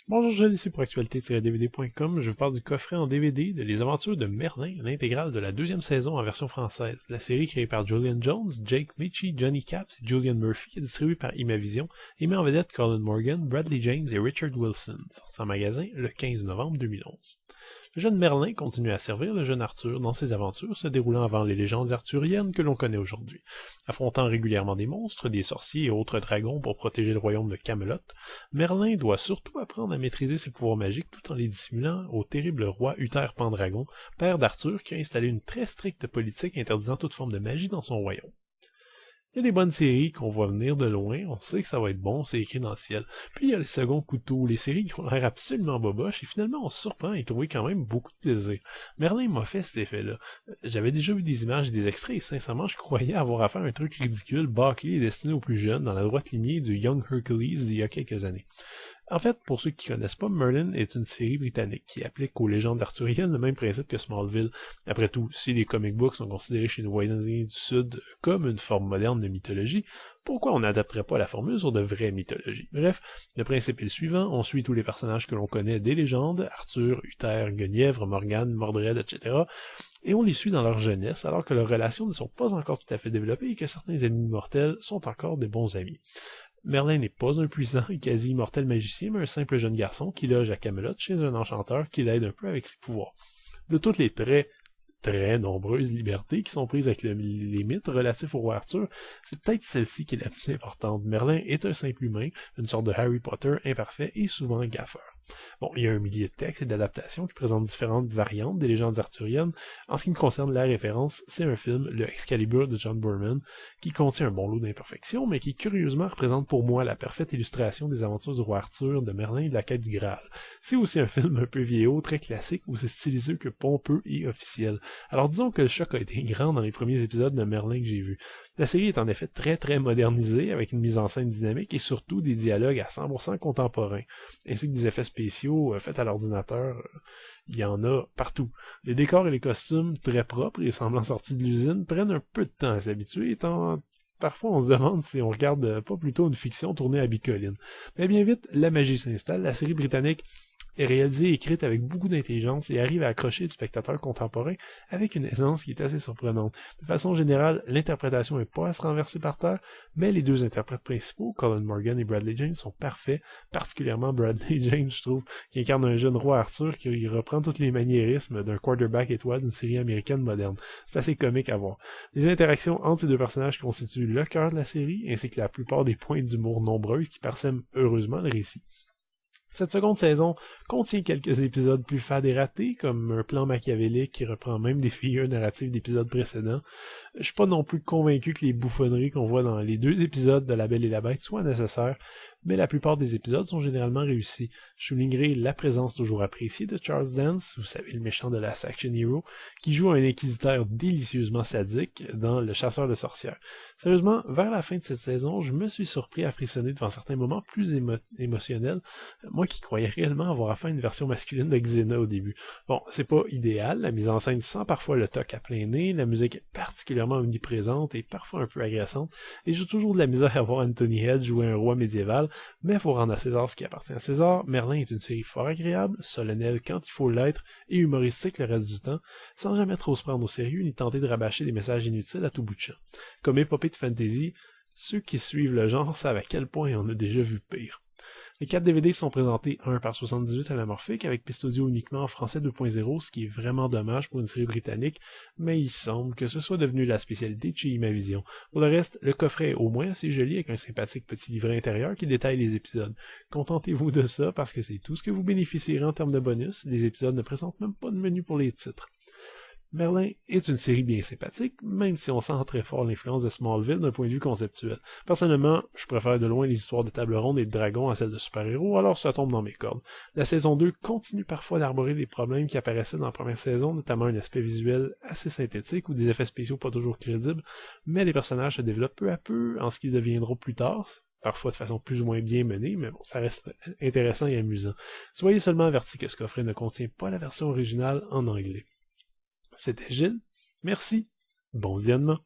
Bonjour, je suis ici pour actualité-dvd.com. Je vous parle du coffret en DVD de Les Aventures de Merlin, l'intégrale de la deuxième saison en version française. La série créée par Julian Jones, Jake Michie, Johnny Caps et Julian Murphy est distribuée par Imavision et met en vedette Colin Morgan, Bradley James et Richard Wilson, sorti en magasin le 15 novembre 2011. Le jeune Merlin continue à servir le jeune Arthur dans ses aventures se déroulant avant les légendes arthuriennes que l'on connaît aujourd'hui. Affrontant régulièrement des monstres, des sorciers et autres dragons pour protéger le royaume de Camelot, Merlin doit surtout apprendre à maîtriser ses pouvoirs magiques tout en les dissimulant au terrible roi Uther Pendragon, père d'Arthur qui a installé une très stricte politique interdisant toute forme de magie dans son royaume. Il y a des bonnes séries qu'on voit venir de loin, on sait que ça va être bon, c'est écrit dans le ciel. Puis il y a les seconds couteaux, les séries qui ont l'air absolument boboches, et finalement on se surprend et trouve quand même beaucoup de plaisir. Merlin m'a fait cet effet-là. J'avais déjà vu des images et des extraits, et sincèrement je croyais avoir affaire à un truc ridicule, bâclé et destiné aux plus jeunes, dans la droite lignée du Young Hercules d'il y a quelques années. En fait, pour ceux qui connaissent pas, Merlin est une série britannique qui applique aux légendes arthuriennes le même principe que Smallville. Après tout, si les comic books sont considérés chez nous voisins du Sud comme une forme moderne de mythologie, pourquoi on n'adapterait pas la formule sur de vraies mythologies? Bref, le principe est le suivant, on suit tous les personnages que l'on connaît des légendes, Arthur, Uther, Guenièvre, Morgane, Mordred, etc., et on les suit dans leur jeunesse, alors que leurs relations ne sont pas encore tout à fait développées et que certains ennemis mortels sont encore des bons amis. Merlin n'est pas un puissant et quasi immortel magicien, mais un simple jeune garçon qui loge à Camelot chez un enchanteur qui l'aide un peu avec ses pouvoirs. De toutes les très nombreuses libertés qui sont prises avec les mythes relatifs au roi Arthur, c'est peut-être celle-ci qui est la plus importante. Merlin est un simple humain, une sorte de Harry Potter imparfait et souvent gaffeur. Bon, il y a un millier de textes et d'adaptations qui présentent différentes variantes des légendes arthuriennes. En ce qui me concerne, la référence, c'est un film, le Excalibur de John Boorman, qui contient un bon lot d'imperfections, mais qui curieusement représente pour moi la parfaite illustration des aventures du roi Arthur, de Merlin et de la quête du Graal. C'est aussi un film un peu vieillot, très classique, aussi stylisé que pompeux et officiel. Alors disons que le choc a été grand dans les premiers épisodes de Merlin que j'ai vus. La série est en effet très modernisée, avec une mise en scène dynamique et surtout des dialogues à 100% contemporains, ainsi que des effets spéciaux faits à l'ordinateur. Il y en a partout. Les décors et les costumes, très propres et semblant sortis de l'usine, prennent un peu de temps à s'habituer, étant parfois on se demande si on regarde pas plutôt une fiction tournée à bicoline. Mais bien vite, la magie s'installe, la série britannique est réalisée et écrite avec beaucoup d'intelligence et arrive à accrocher le spectateur contemporain avec une aisance qui est assez surprenante. De façon générale, l'interprétation n'est pas à se renverser par terre, mais les deux interprètes principaux, Colin Morgan et Bradley James, sont parfaits, particulièrement Bradley James, je trouve, qui incarne un jeune roi Arthur qui reprend tous les maniérismes d'un quarterback étoile d'une série américaine moderne. C'est assez comique à voir. Les interactions entre ces deux personnages constituent le cœur de la série, ainsi que la plupart des points d'humour nombreux qui parsèment heureusement le récit. Cette seconde saison contient quelques épisodes plus fades et ratés, comme un plan machiavélique qui reprend même des figures narratives d'épisodes précédents. Je suis pas non plus convaincu que les bouffonneries qu'on voit dans les deux épisodes de La Belle et la Bête soient nécessaires, mais la plupart des épisodes sont généralement réussis. Je soulignerai la présence toujours appréciée de Charles Dance, vous savez, le méchant de Last Action Hero, qui joue un inquisiteur délicieusement sadique dans Le Chasseur de sorcières. Sérieusement, vers la fin de cette saison, je me suis surpris à frissonner devant certains moments plus émotionnels, moi qui croyais réellement avoir affaire à une version masculine de Xena au début. Bon, c'est pas idéal, la mise en scène sent parfois le toc à plein nez, la musique est particulièrement omniprésente et parfois un peu agressante, et j'ai toujours de la misère à voir Anthony Head jouer un roi médiéval, mais faut rendre à César ce qui appartient à César. Merlin est une série fort agréable, solennelle quand il faut l'être, et humoristique le reste du temps, sans jamais trop se prendre au sérieux ni tenter de rabâcher des messages inutiles à tout bout de champ. Comme épopée de fantasy, ceux qui suivent le genre savent à quel point on a déjà vu pire. Les 4 DVD sont présentés 1 par 78 à l'amorphique avec piste audio uniquement en français 2.0, ce qui est vraiment dommage pour une série britannique, mais il semble que ce soit devenu la spécialité de chez Imavision. Pour le reste, le coffret est au moins assez joli avec un sympathique petit livret intérieur qui détaille les épisodes. Contentez-vous de ça parce que c'est tout ce que vous bénéficierez en termes de bonus. Les épisodes ne présentent même pas de menu pour les titres. Merlin est une série bien sympathique, même si on sent très fort l'influence de Smallville d'un point de vue conceptuel. Personnellement, je préfère de loin les histoires de table ronde et de dragons à celles de super-héros, alors ça tombe dans mes cordes. La saison 2 continue parfois d'arborer des problèmes qui apparaissaient dans la première saison, notamment un aspect visuel assez synthétique ou des effets spéciaux pas toujours crédibles, mais les personnages se développent peu à peu en ce qu'ils deviendront plus tard, parfois de façon plus ou moins bien menée, mais bon, ça reste intéressant et amusant. Soyez seulement avertis que ce coffret ne contient pas la version originale en anglais. C'était Gilles, merci, bon visionnement.